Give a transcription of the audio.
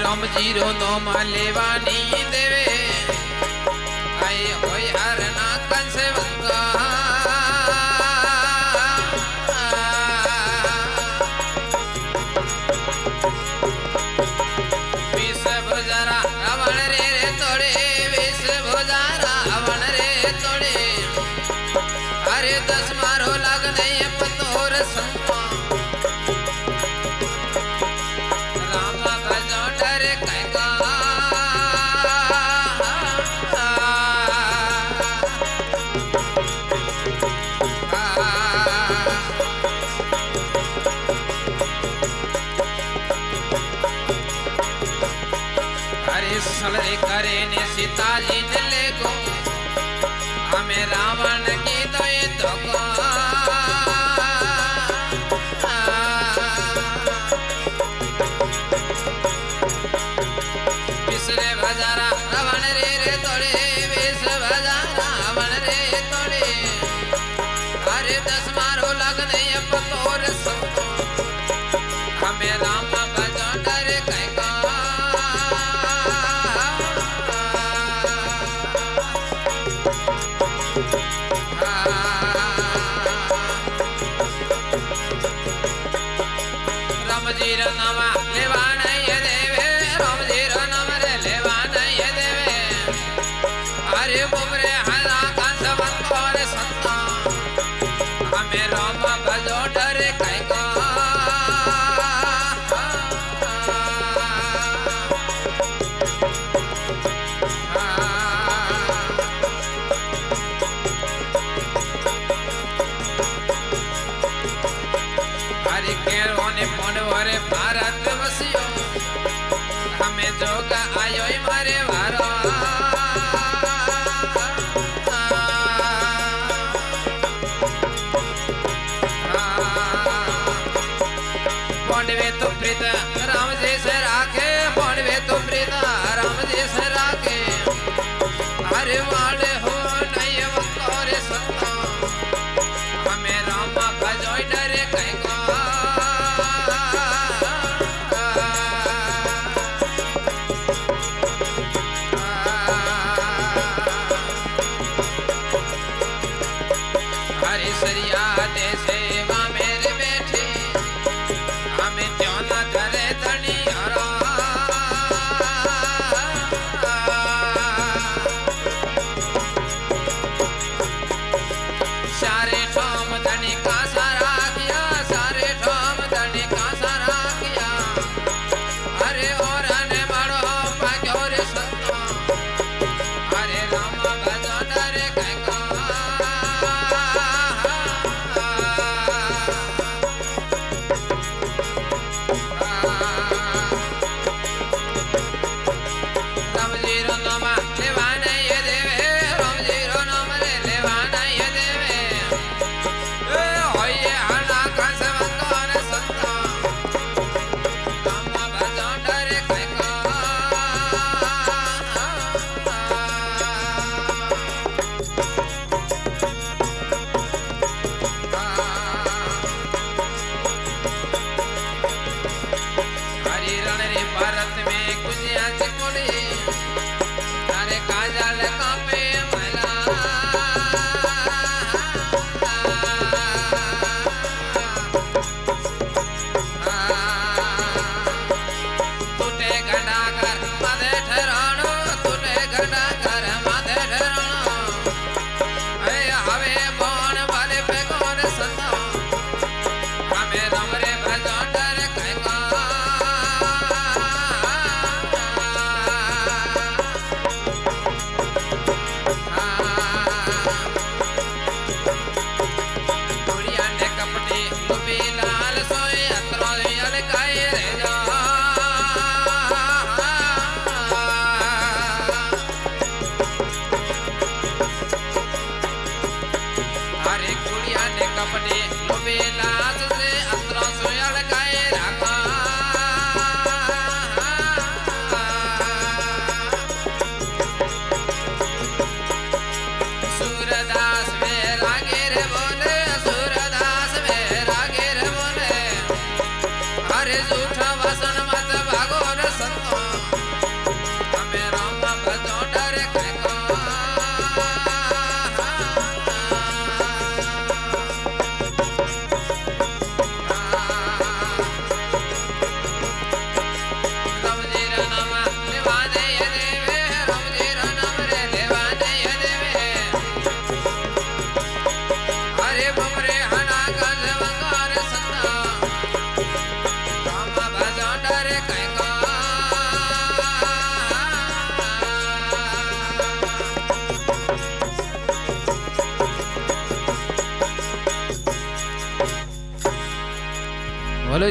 રમજીરો નો લેવાની દેવે આય હોય હરના કંસે વિષ ભોજારા રાવણ રે તોડે વિષ ભોજારા રાવણ રે તોડે અરે 10 મારો લાગ નહીં પતોર સંપા सलरे करे ने सीता जी ने ले गो हमें रावण की तो ये धोखा विश्व भजारा रावण रे तोड़े विश्व भजारा रावण रे तोड़े अरे 10 मारो लग नहीं पतोर संतो हमें राम भजो डरे कहीं रमजीर नवा लेवान ये देवे रमजीर नम रे लेवान ये देवे अरे बुमरे हला कंस बंकोर संता हमें राम भजो डरे कहीं का हरि केरो ने मोनवरे भारत वसियो हमें जोगा आयो मारे वारो पोंडवे तो प्रीत